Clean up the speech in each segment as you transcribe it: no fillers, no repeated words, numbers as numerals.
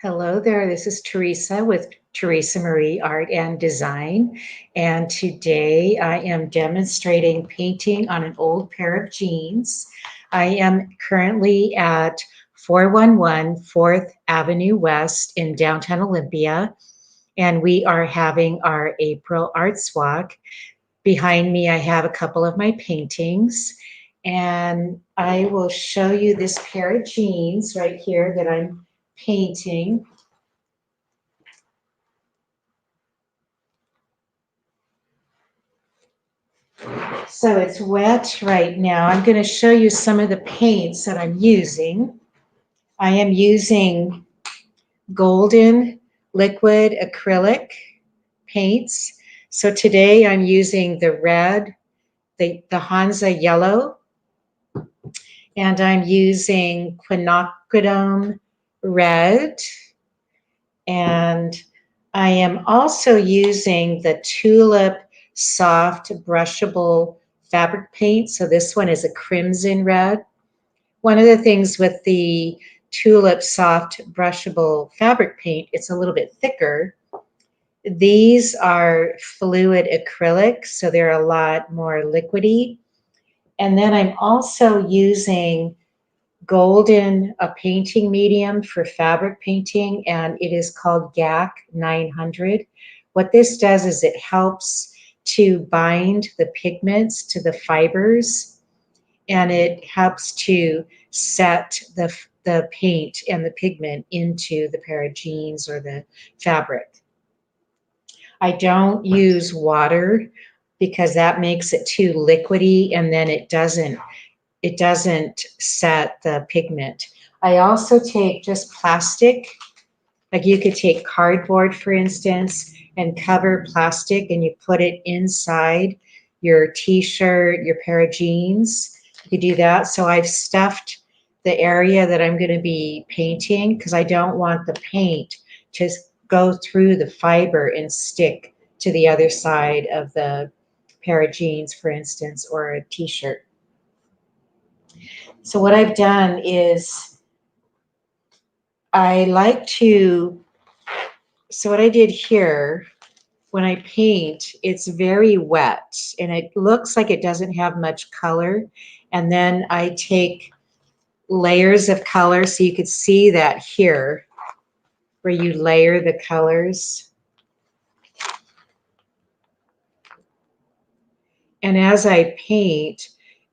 Hello there, this is Teresa with Teresa Marie Art and Design. And today I am demonstrating painting on an old pair of jeans. I am currently at 411 4th Avenue West in downtown Olympia, and we are having our April Arts Walk. Behind me, I have a couple of my paintings, and I will show you this pair of jeans right here that I'm painting. So it's wet right now. I'm going to show you some of the paints that I'm using. I am using Golden Liquid Acrylic paints. So today I'm using the red, the Hansa yellow, and I'm using quinacridone red, and I am also using the Tulip Soft Brushable Fabric paint. So this one is a crimson red. One of the things with the Tulip Soft Brushable Fabric paint, it's a little bit thicker. These are fluid acrylics, so they're a lot more liquidy. And then I'm also using Golden, a painting medium for fabric painting, and it is called GAC 900. What this does is it helps to bind the pigments to the fibers, and it helps to set the paint and the pigment into the pair of jeans or the fabric. I don't use water because that makes it too liquidy, and then it doesn't set the pigment. I also take just plastic, like you could take cardboard, for instance, and cover plastic and you put it inside your t-shirt, your pair of jeans. You could do that. So I've stuffed the area that I'm going to be painting because I don't want the paint to go through the fiber and stick to the other side of the pair of jeans, for instance, or a t-shirt. So what I've done is I like to, so what I did here, when I paint, it's very wet and it looks like it doesn't have much color. And then I take layers of color, so you could see that here, where you layer the colors. And as I paint,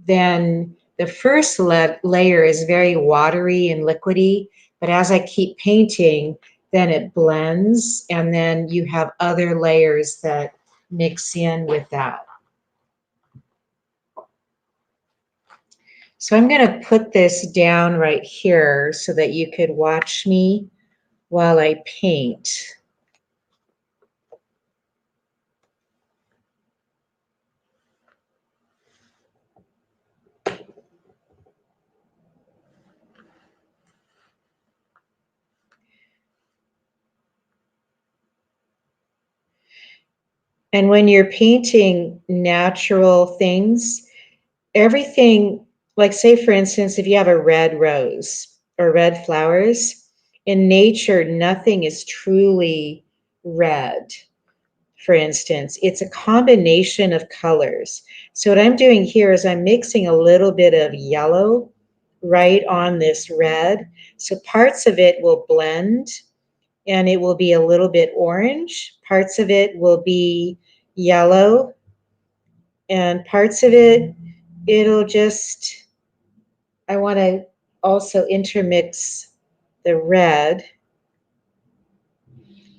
then the first layer is very watery and liquidy, but as I keep painting, then it blends, and then you have other layers that mix in with that. So I'm going to put this down right here so that you could watch me while I paint. And when you're painting natural things, everything, like say for instance, if you have a red rose or red flowers, in nature, nothing is truly red. For instance, it's a combination of colors. So what I'm doing here is I'm mixing a little bit of yellow right on this red. So parts of it will blend and it will be a little bit orange. Parts of it will be yellow, and parts of it, it'll just, I want to also intermix the red.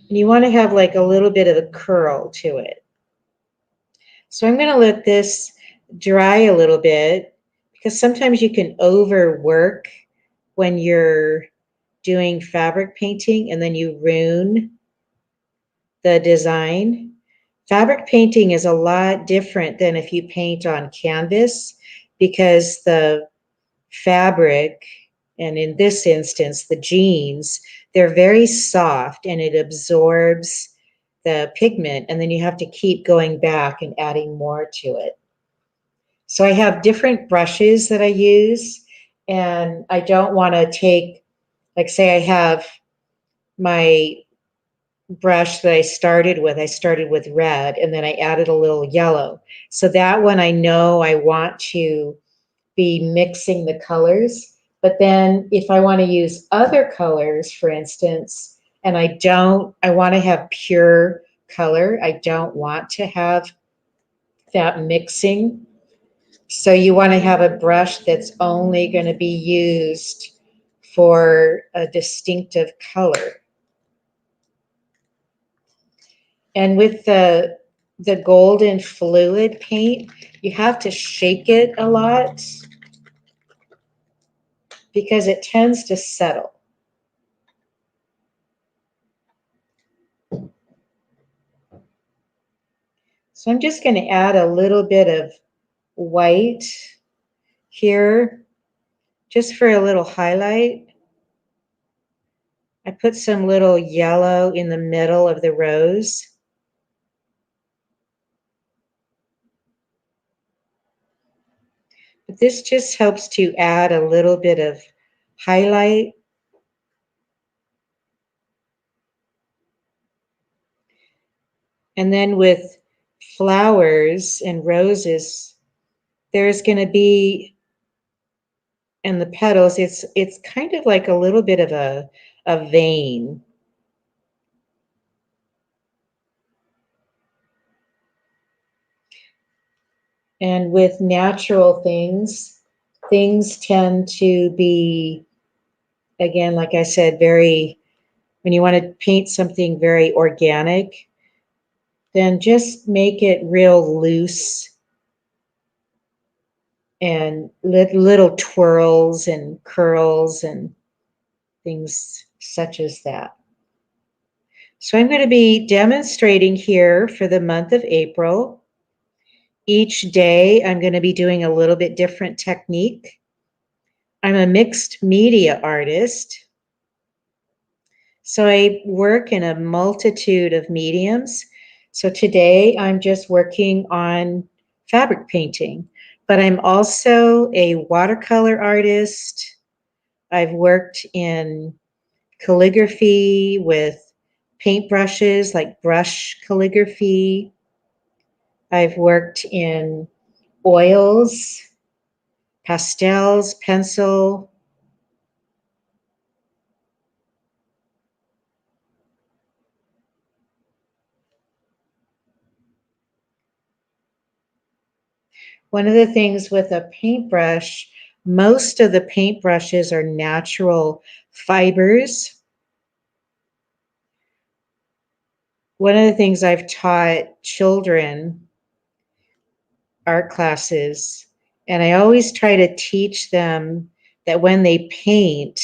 And you want to have like a little bit of a curl to it. So I'm going to let this dry a little bit because sometimes you can overwork when you're doing fabric painting and then you ruin the design. Fabric painting is a lot different than if you paint on canvas because the fabric, and in this instance, the jeans, they're very soft and it absorbs the pigment, and then you have to keep going back and adding more to it. So I have different brushes that I use, and I don't want to take, like say I have my brush that I started with red, and then I added a little yellow. So that one I know I want to be mixing the colors. But then if I want to use other colors, for instance, and I want to have pure color. I don't want to have that mixing. So you want to have a brush that's only going to be used for a distinctive color. And with the golden fluid paint, you have to shake it a lot because it tends to settle. So I'm just going to add a little bit of white here just for a little highlight. I put some little yellow in the middle of the rose. But this just helps to add a little bit of highlight. And then with flowers and roses, there's going to be, and the petals, it's kind of like a little bit of a vein. And with natural things, things tend to be, again, like I said, when you want to paint something very organic, then just make it real loose and little twirls and curls and things such as that. So I'm going to be demonstrating here for the month of April. Each day I'm going to be doing a little bit different technique. I'm a mixed media artist, so I work in a multitude of mediums. So today I'm just working on fabric painting, but I'm also a watercolor artist. I've worked in calligraphy with paintbrushes, like brush calligraphy. I've worked in oils, pastels, pencil. One of the things with a paintbrush, most of the paintbrushes are natural fibers. One of the things I've taught children, art classes, and I always try to teach them that when they paint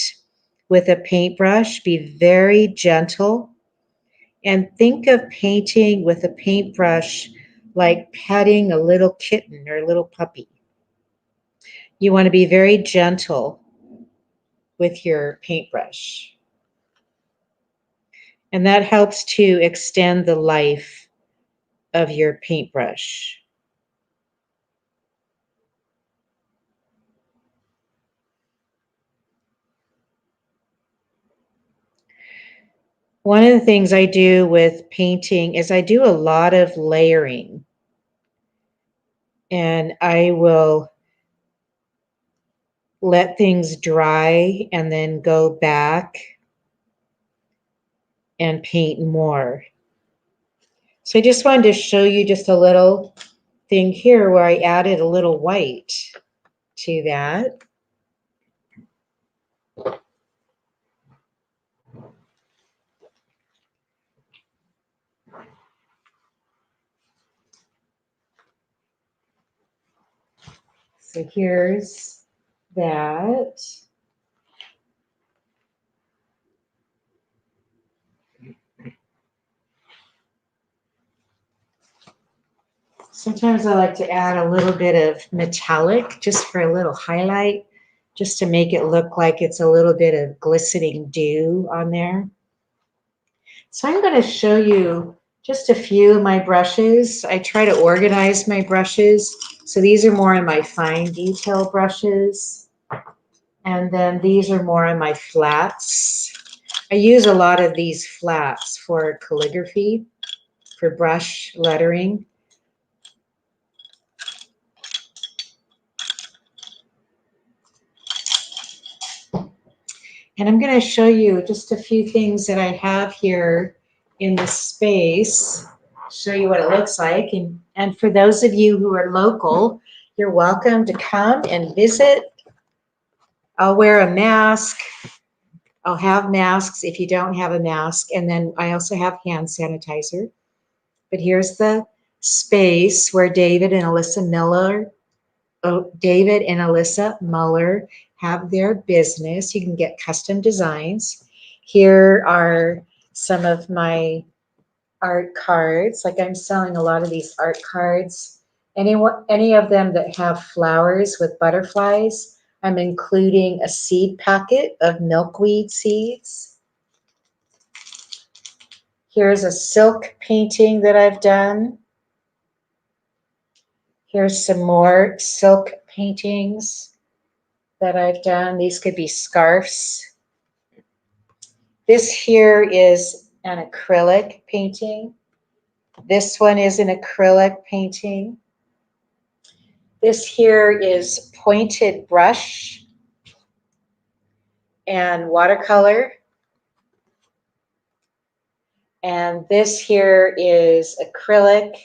with a paintbrush, be very gentle and think of painting with a paintbrush like petting a little kitten or a little puppy. You want to be very gentle with your paintbrush. And that helps to extend the life of your paintbrush. One of the things I do with painting is I do a lot of layering. And I will let things dry and then go back and paint more. So I just wanted to show you just a little thing here where I added a little white to that. So here's that. Sometimes I like to add a little bit of metallic just for a little highlight, just to make it look like it's a little bit of glistening dew on there. So I'm going to show you just a few of my brushes. I try to organize my brushes. So these are more in my fine detail brushes. And then these are more in my flats. I use a lot of these flats for calligraphy, for brush lettering. And I'm going to show you just a few things that I have here in the space, show you what it looks like. And for those of you who are local, you're welcome to come and visit. I'll wear a mask. I'll have masks if you don't have a mask. And then I also have hand sanitizer. But here's the space where David and Alyssa Muller have their business. You can get custom designs. Here are some of my art cards. Like I'm selling a lot of these art cards. Any of them that have flowers with butterflies, I'm including a seed packet of milkweed seeds. Here's a silk painting that I've done. Here's some more silk paintings that I've done. These could be scarves. This here is an acrylic painting. This one is an acrylic painting. This here is pointed brush and watercolor. And this here is acrylic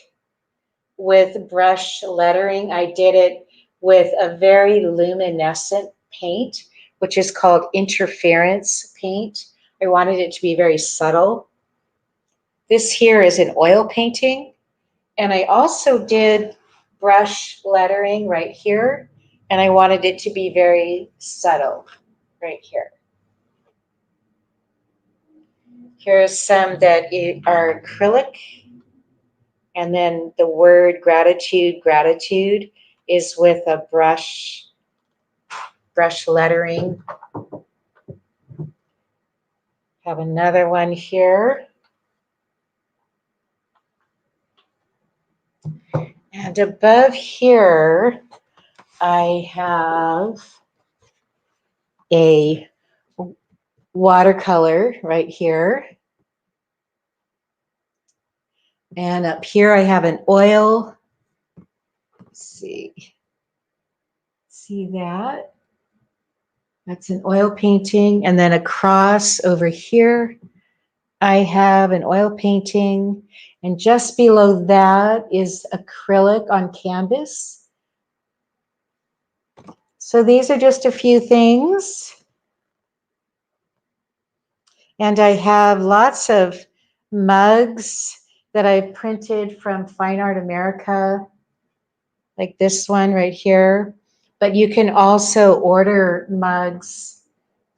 with brush lettering. I did it with a very luminescent paint, which is called interference paint. I wanted it to be very subtle. This here is an oil painting. And I also did brush lettering right here. And I wanted it to be very subtle right here. Here's some that are acrylic. And then the word gratitude is with a brush lettering. Have another one here. And above here, I have a watercolor right here. And up here I have an oil. Let's see that? That's an oil painting. And then across over here, I have an oil painting. And just below that is acrylic on canvas. So these are just a few things. And I have lots of mugs that I've printed from Fine Art America, like this one right here. But you can also order mugs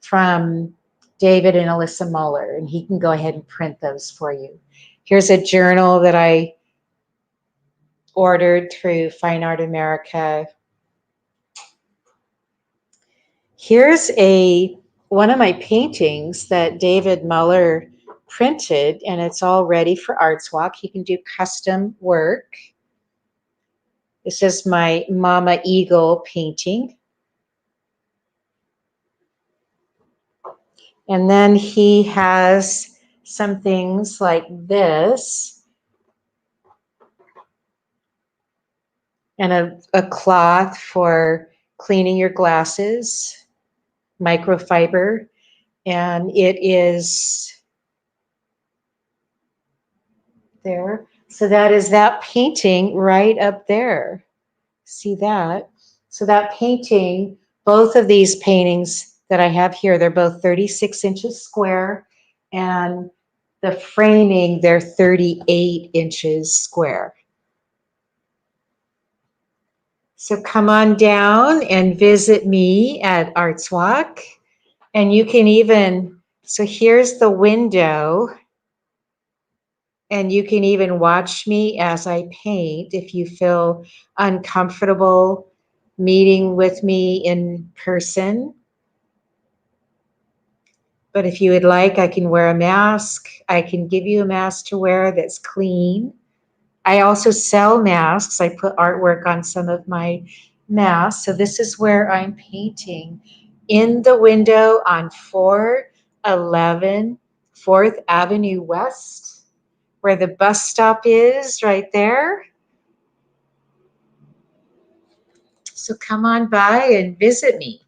from David and Alyssa Muller, and he can go ahead and print those for you. Here's a journal that I ordered through Fine Art America. Here's one of my paintings that David Muller printed, and it's all ready for Arts Walk. He can do custom work. This is my Mama Eagle painting. And then he has some things like this, and a cloth for cleaning your glasses, microfiber, and it is there. So that is that painting right up there. See that? So that painting, both of these paintings that I have here, they're both 36 inches square, and the framing, they're 38 inches square. So come on down and visit me at Arts Walk. And you can even, so here's the window, and you can even watch me as I paint if you feel uncomfortable meeting with me in person. But if you would like, I can wear a mask. I can give you a mask to wear that's clean. I also sell masks. I put artwork on some of my masks. So this is where I'm painting in the window on 4 11 4th Avenue West, where the bus stop is right there. So come on by and visit me.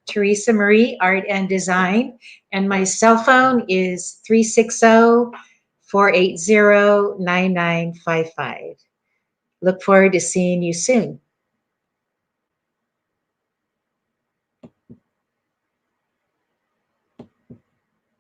Teresa Marie, Art and Design. And my cell phone is 360-480-9955. Look forward to seeing you soon.